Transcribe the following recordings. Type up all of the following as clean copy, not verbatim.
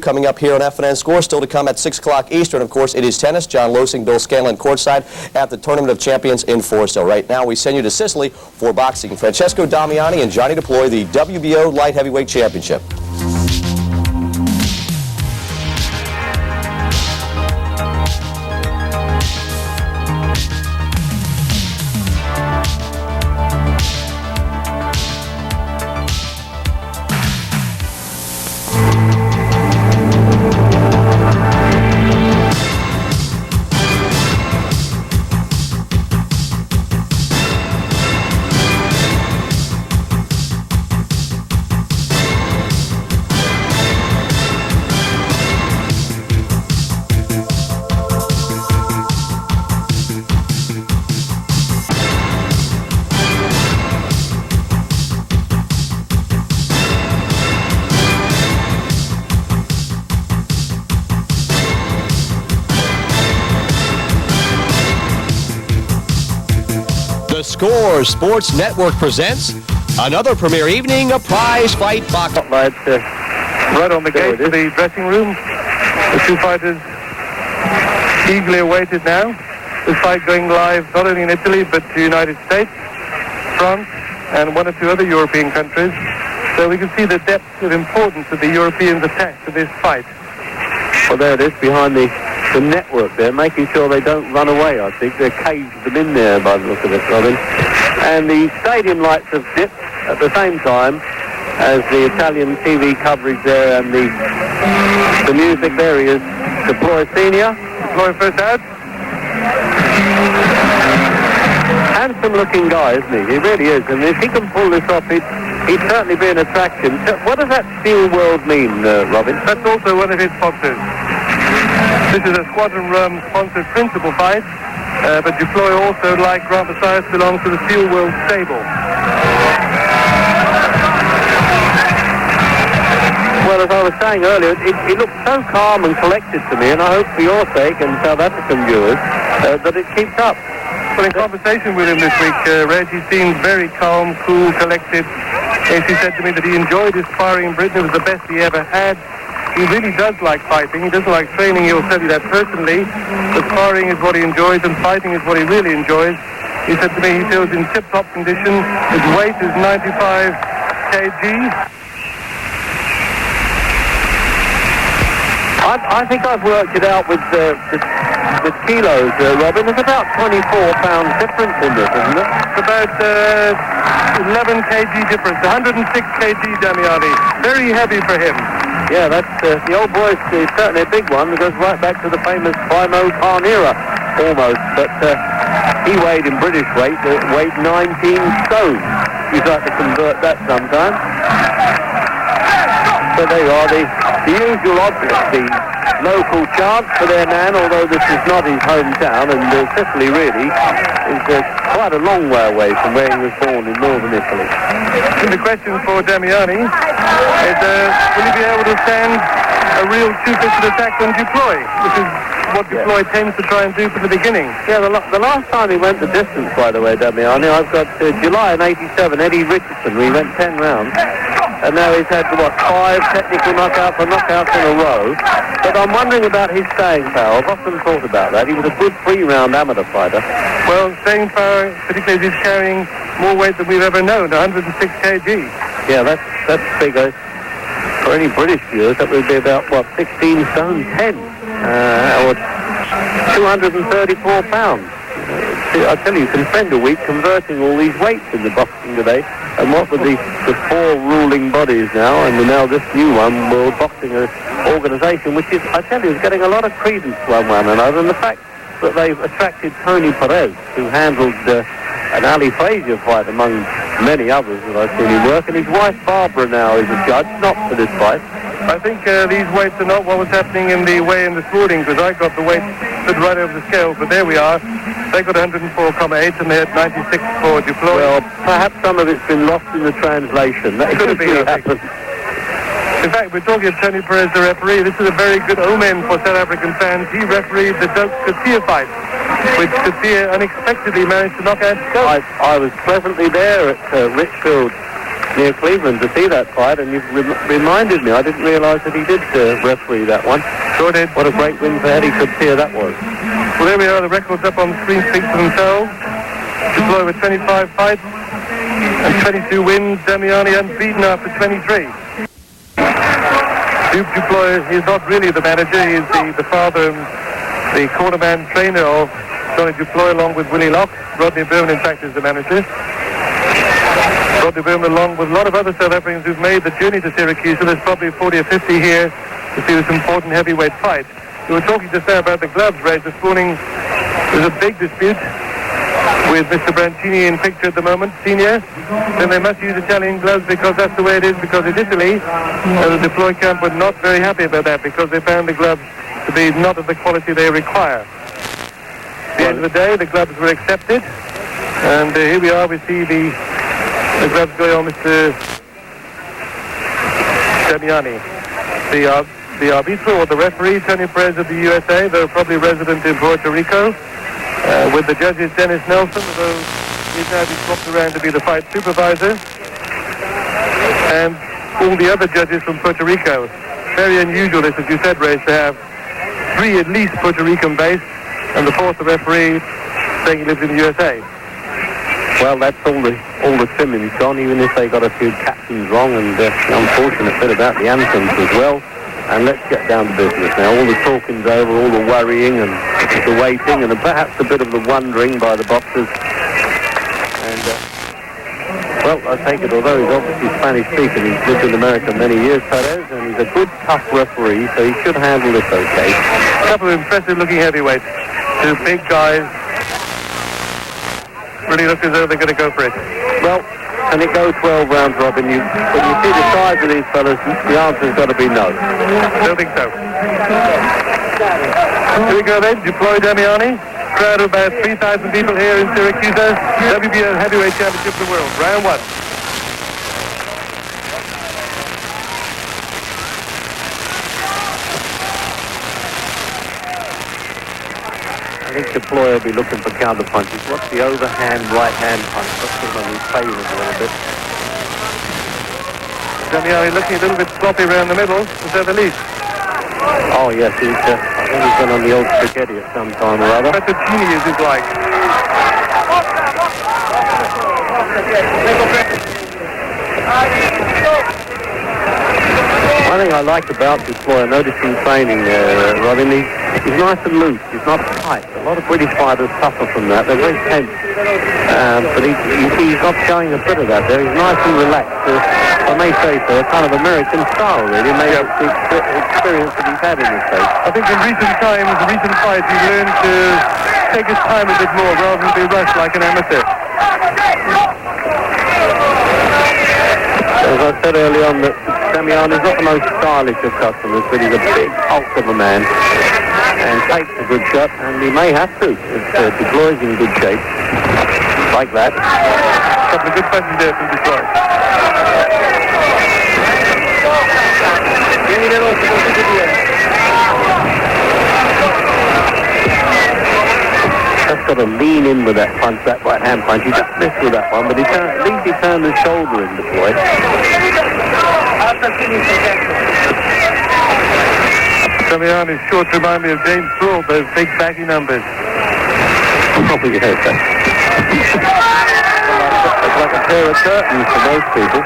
Coming up here on FNN Score, still to come at 6 o'clock Eastern. Of course, it is tennis. John Losing, Bill Scanlon courtside at the Tournament of Champions in Forsto. Right now, we send you to Sicily for boxing. Francesco Damiani and Johnny Duplooy, the WBO Light Heavyweight Championship. The Score Sports Network presents another premier evening of prize fight boxing. Right on the gate to the dressing room. The two fighters eagerly awaited now. This fight going live not only in Italy but to the United States, France, and one or two other European countries. So we can see the depth of importance that the Europeans attach to this fight. Well, there it is behind the network there, making sure they don't run away, I think. They're caged them in there by the look of it, Robin. And the stadium lights have dipped at the same time as the Italian TV coverage there, and the music there is Duplooy Senior. Duplooy first out. Handsome looking guy, isn't he? He really is. And if he can pull this off, he'd certainly be an attraction. So what does that Steel World mean, Robin? That's also one of his sponsors. This is a Squadron Rum sponsored principal fight, but Duplooy also, like Grant Messias, belongs to the Steel World stable. Well, as I was saying earlier, it looks so calm and collected to me, and I hope for your sake and South African viewers that it keeps up. Well, in conversation with him this week, Reg, he seemed very calm, cool, collected. He said to me that he enjoyed his sparring in Britain. It was the best he ever had. He really does like fighting. He doesn't like training. He'll tell you that personally. The sparring is what he enjoys, and fighting is what he really enjoys. He said to me he feels in tip-top condition. His weight is 95 kg. I think I've worked it out with kilos, Robin. There's about 24 pounds difference in this, isn't it? It's about 11 kg difference. 106 kg, Damiani. Very heavy for him. Yeah, that's the old boy's certainly a big one. It goes right back to the famous Primo Khan era, almost. But he weighed in British weight, weighed 19 stone. You'd like to convert that sometime. So there you are, the usual object, the local chant for their man, although this is not his hometown, and Sicily really is quite a long way away from where he was born in northern Italy. And the question for Damiani is, will he be able to stand a real two-fisted attack on Duplooy, which is what Duplooy tends to try and do from the beginning? Yeah, the last time he went the distance, by the way, Damiani, I've got July in '87, Eddie Richardson, we went 10 rounds. And now he's had, 5 technical knockouts or knockouts in a row. But I'm wondering about his staying power. I've often thought about that. He was a good 3-round amateur fighter. Well, staying power, particularly as he's carrying more weight than we've ever known, 106 kg. Yeah, that's big. For any British viewers, that would be about, 16 stone 10. Or 234 pounds. I tell you can spend a week converting all these weights in the boxing today. And what with the 4 ruling bodies now, and now this new one, World Boxing Organisation, which is, I tell you, is getting a lot of credence to one another. And the fact that they've attracted Tony Perez, who handled an Ali Frazier fight among many others that I've seen him work, and his wife Barbara now is a judge, not for this fight. I think these weights are not what was happening in the weigh-in this morning, because I got the weight put right over the scales, but there we are. They got 104,8 and they had 96 for Duplooy. Well, perhaps some of it's been lost in the translation. That could have been happened. In fact, we're talking of Tony Perez, the referee. This is a very good omen for South African fans. He refereed the Doug Katia fight, which Katia unexpectedly managed to knock out. I was pleasantly there at Richfield near Cleveland to see that fight, and you've reminded me. I didn't realise that he did referee that one. Sure did. What a great win for Eddie Couture that was. Well, there we are. The records up on the screen speak for themselves. Duplooy with 25 fights and 22 wins. Damiani unbeaten after 23. Duplooy is not really the manager. He is the father and the cornerman trainer of Johnny Duplooy, along with Willie Locke. Rodney Berman, in fact, is the manager. Rodney Berman, along with a lot of other South Africans who've made the journey to Syracuse. So there's probably 40 or 50 here to see this important heavyweight fight. We were talking just now about the gloves race this morning. There's a big dispute with Mr. Brancini in picture at the moment, senior. Then they must use Italian gloves because that's the way it is, because in Italy, the Duplooy camp were not very happy about that because they found the gloves to be not of the quality they require. At the end of the day, the gloves were accepted, and here we are. We see the gloves going on Mr. Damiani. The arbitro, or the referee, Tony Perez of the USA, they're probably resident in Puerto Rico, with the judges Dennis Nelson, although he's now been swapped around to be the fight supervisor, and all the other judges from Puerto Rico. Very unusual, this, as you said, Ray, to have 3 at least Puerto Rican based, and the 4th, the referee, saying he lives in the USA. Well, that's all the trimmings gone, even if they got a few captions wrong, and the unfortunate bit about the anthems as well. And let's get down to business now. All the talking's over, all the worrying and the waiting, and perhaps a bit of the wondering by the boxers. And, well, I take it, although he's obviously Spanish-speaking, he's lived in America many years, Perez, and he's a good, tough referee, so he should handle this okay. A couple of impressive-looking heavyweights. 2 big guys. Really look as though they're going to go for it. Well, can it go 12 rounds, Robin? When you see the size of these fellas, the answer's got to be no. Don't think so. Here we go then, Duplooy Damiani. Crowd of about 3,000 people here in Syracuse. WBO Heavyweight Championship of the World, round 1. I think Duplooy will be looking for counter punches. What's the overhand right-hand punch? That's going to be favored a little bit. Damiani looking a little bit sloppy around the middle, to say the least. Oh, yes, I think he's been on the old spaghetti at some time or other. Fettuccine is his like. One thing I like about Duplooy, I noticed in training, Robin, he's nice and loose. He's not tight. A lot of British fighters suffer from that. They're very tense. But he's not showing a bit of that there. He's nice and relaxed. I may say so, a kind of American style, really, maybe it's the experience that he's had in this case. I think in recent times, recent fights, he's learned to take his time a bit more rather than be rushed like an amateur. As I said early on, that Damiani is not the most stylish of customers, but he's a big hulk of a man and takes a good shot, and he may have to if Duplooy's in good shape, like that. A couple of good punches there from Duplooy. Just got to lean in with that punch, that right hand punch. He just missed with that one, but at least he turned his shoulder in, Duplooy. Damiani's shorts remind me of James Broad, those big baggy numbers. Probably you heard that. It's like a pair of curtains for most people.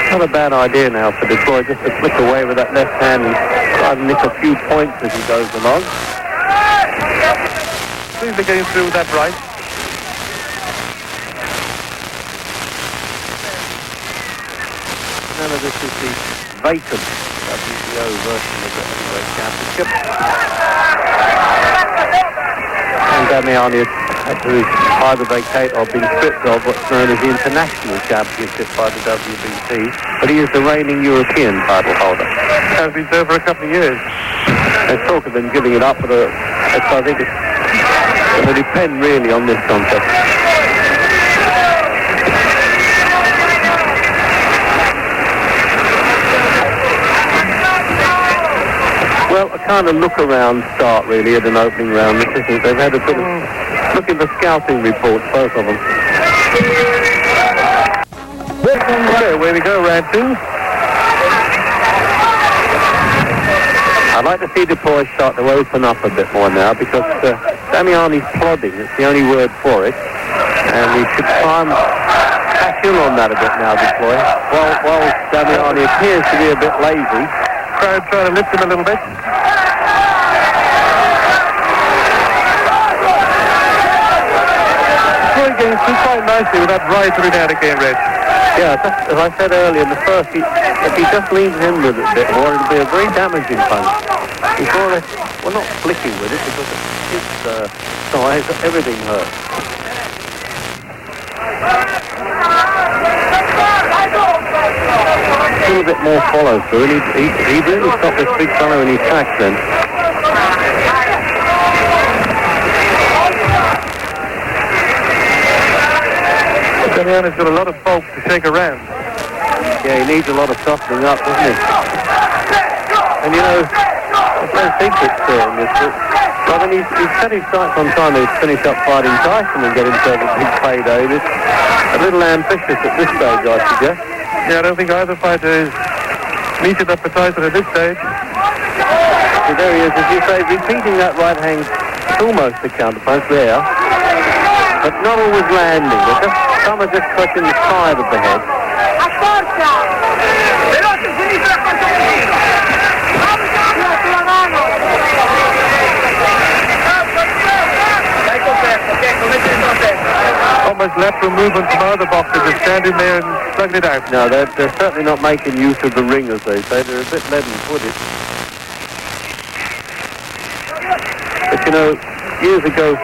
Not a bad idea now for Duplooy just to flick away with that left hand and try to nick a few points as he goes along. Seems to be getting through with that right. None of this is the vacant WBO version of the heavyweight championship. And Damiani had to either vacate or been stripped of what's known as the International Championship by the WBC, but he is the reigning European title holder. Has been so for a couple of years. There's talk of them giving it up, but I think it's going to depend really on this contest. kind of look-around start, really, at an opening round. They've had a bit of looking for scouting reports, both of them. Okay, away we go, round two. I'd like to see Duplooy start to open up a bit more now, because Damiani's plodding. It's the only word for it. And he should try and catch in on that a bit now, Duplooy. While Damiani appears to be a bit lazy. Crowd trying to lift him a little bit. Duplooy getting through quite nicely with that right through down again, Reg. Yeah, as I said earlier in the first, if he just leans in with it a bit more, it'll be a very damaging punch. He's more or less, well, not flicking with it, because it's size, everything hurts. A little bit more follow through, and he really stopped this big fellow in his tracks then. Damiani's got a lot of bulk to shake around. Yeah, he needs a lot of softening up, doesn't he? And you know, there's no secret to him. Well, when he's set his sights on trying to finish up fighting Tyson and get himself a big payday. It's a little ambitious at this stage, I suggest. Yeah, I don't think either fighter is neat enough for Tyson at this stage. So there he is, as you say, repeating that right hand, almost a counterpunch there, but not always landing. Some are just touching the side of the head. Almost lateral movement from other boxers, just standing there and slugging it out. No, they're certainly not making use of the ring, as they say. They're a bit leaden-footed. But you know, years ago,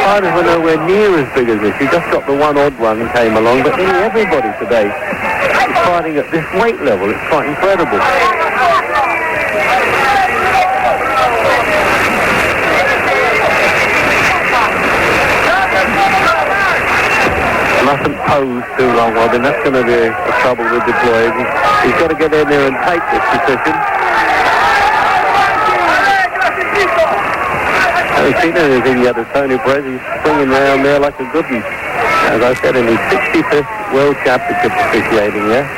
fighters were nowhere near as big as this. You just got the one odd one came along, but nearly everybody today is fighting at this weight level. It's quite incredible. Mustn't pose too long, Robin. That's going to be a trouble with Duplooy. He's got to get in there and take this position. I haven't seen anything yet of Tony Perez. He's swinging around there like a good one. As I said, in his 65th World Championship officiating there,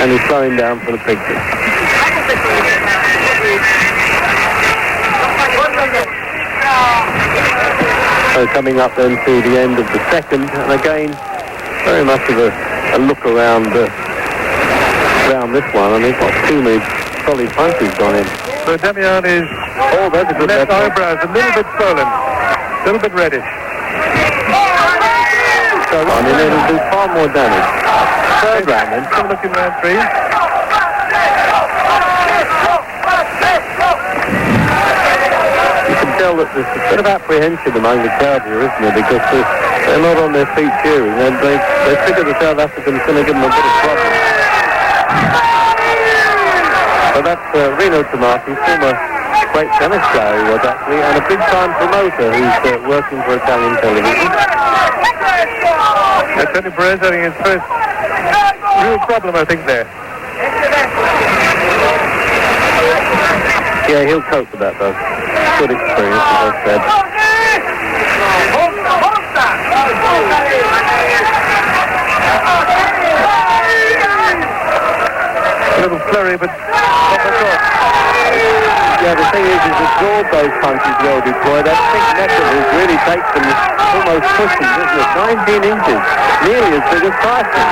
and he's slowing down for the picture. So coming up then to the end of the second, and again, very much of a look around this one. I mean, what, too many solid punches gone in. So Damiani's that's a good left eyebrows a little bit swollen, a little bit reddish. So I mean, it'll do far more damage. Third round then. Still looking round three. You can tell that there's a bit of apprehension among the crowd here, isn't there? Because they're not on their feet cheering, and they figure the South African's going to give them a bit of trouble. So that's Reno Tomasi, former great tennis player he was actually, and a big-time promoter who's working for Italian television. Tony Perez having his first real problem, I think, there. Yeah, he'll cope with that, though. Good experience, as I've said. A little flurry, but not much off. Yeah, the thing is absorb those punches well, Duplooy. That thick neck of his really takes them almost cushions, isn't it? 19 inches, nearly as big as Tyson.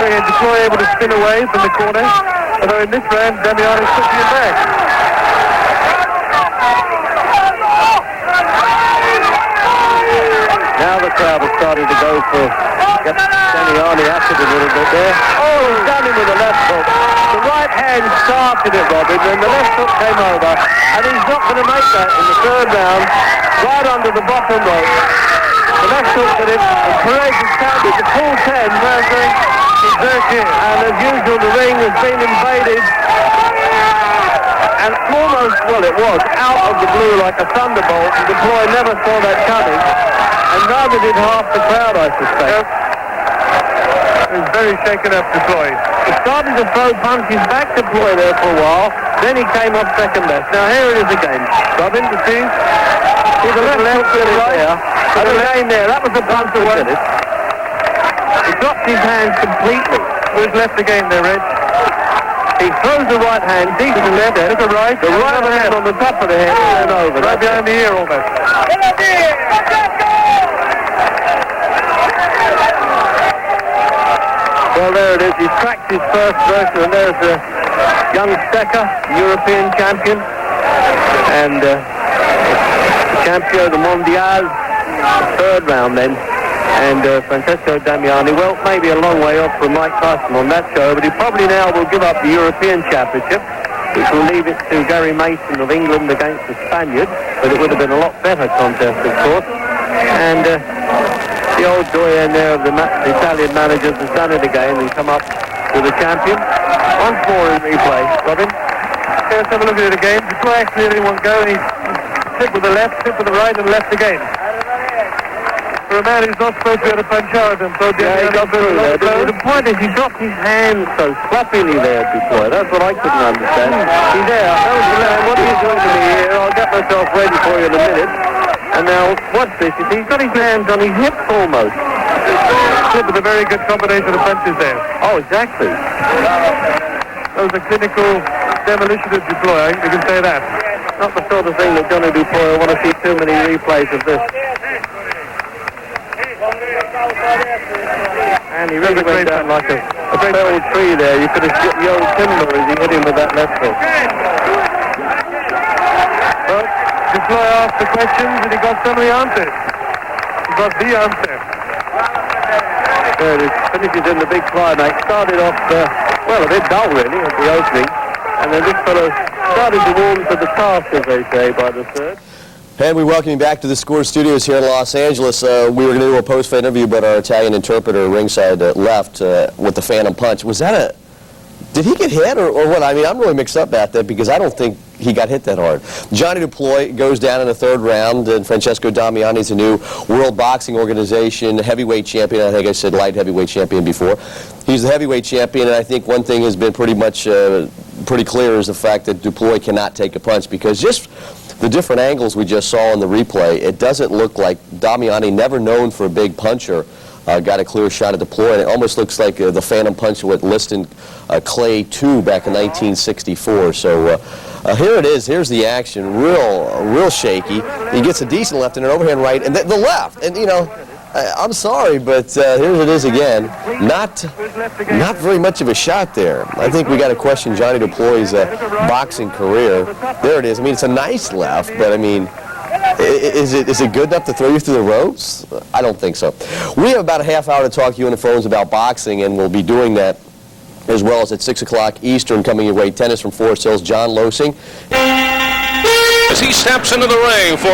And Duplooy able to spin away from the corner, although in this round, Damiani's pushing him back. Now the crowd has started to go for Damiani after a little bit there. Oh, he's done him with the left hook. The right hand started it, Robin, and the left hook came over, and he's not going to make that in the third round, right under the bottom rope. The left hook at him, and Perez has counted the full 10, round going, and as usual, the ring has been invaded, and almost, well, it was, out of the blue like a thunderbolt. Duplooy never saw that coming, and neither did half the crowd, I suspect. It was very shaken up, Duplooy. He started to throw punches back to Duplooy there for a while. Then he came off second best. Now here it is again. Robin to see. To the left to the right. And again there. That was the punch that did it. He dropped his hands completely. Who's left again there, Reg? He throws the right hand deep to the left. To the right. The right hand on the top of the head and then over. Right behind the ear almost. Well, there it is. He's cracked his first verse, and there's a young Stecker, European champion, and the Campio de Mondial, third round then. And Franciso Damiani, well, maybe a long way off from Mike Tyson on that show, but he probably now will give up the European Championship, which will leave it to Gary Mason of England against the Spaniard, but it would have been a lot better contest, of course. And the old doyen there of the Italian managers has done it again and come up with a champion. Once more in replay. Robin? Let's have a look at it again. Before actually letting one go, and he slipped with the left, slipped with the right, and left again. For a man who's not supposed to be able to punch out and so yeah, he got through there. The point is he dropped his hands so sloppily there before. That's what I couldn't understand. He's there. What are you doing to me here? I'll get myself ready for you in a minute. And now, watch this. You see, he's got his hands on his hips almost. Slip with a very good combination of punches there. Oh, exactly. That was a clinical demolition of Duplooy, I think we can say that. Not the sort of thing that Johnny Duplooy want to see too many replays of this. And he really went down like a felled tree there. You could have hit the old timber as he hit him with that left hook. Well, Duplooy asked the questions and he got some of the answers. He got the answer. There it is. Finishes in the big climax. Started off, well, a bit dull really at the opening. And then this fellow started to warm to the task, as they say, by the third. And we welcome you back to the Score Studios here in Los Angeles. We were going to do a post-fight interview, but our Italian interpreter ringside left with the phantom punch. Was that a... Did he get hit or what? I mean, I'm really mixed up about that because I don't think he got hit that hard. Johnny Duplooy goes down in the third round, and Francesco Damiani is a new World Boxing Organization heavyweight champion. I think I said light heavyweight champion before. He's the heavyweight champion, and I think one thing has been pretty much pretty clear is the fact that Duplooy cannot take a punch because just the different angles we just saw in the replay, it doesn't look like Damiani, never known for a big puncher, got a clear shot at Duplooy, and it almost looks like the phantom punch with Liston Clay 2 back in 1964. So here it is. Here's the action. Real shaky. He gets a decent left and an overhand right, and the left. And you know, I'm sorry, but here it is again. Not very much of a shot there. I think we got to question Johnny Duplooy's boxing career. There it is. I mean, it's a nice left, but I mean, is it good enough to throw you through the ropes? I don't think so. We have about a half hour to talk to you on the phones about boxing, and we'll be doing that as well as at 6 o'clock Eastern coming your way. Tennis from Forest Hills, John Losing. As he steps into the ring for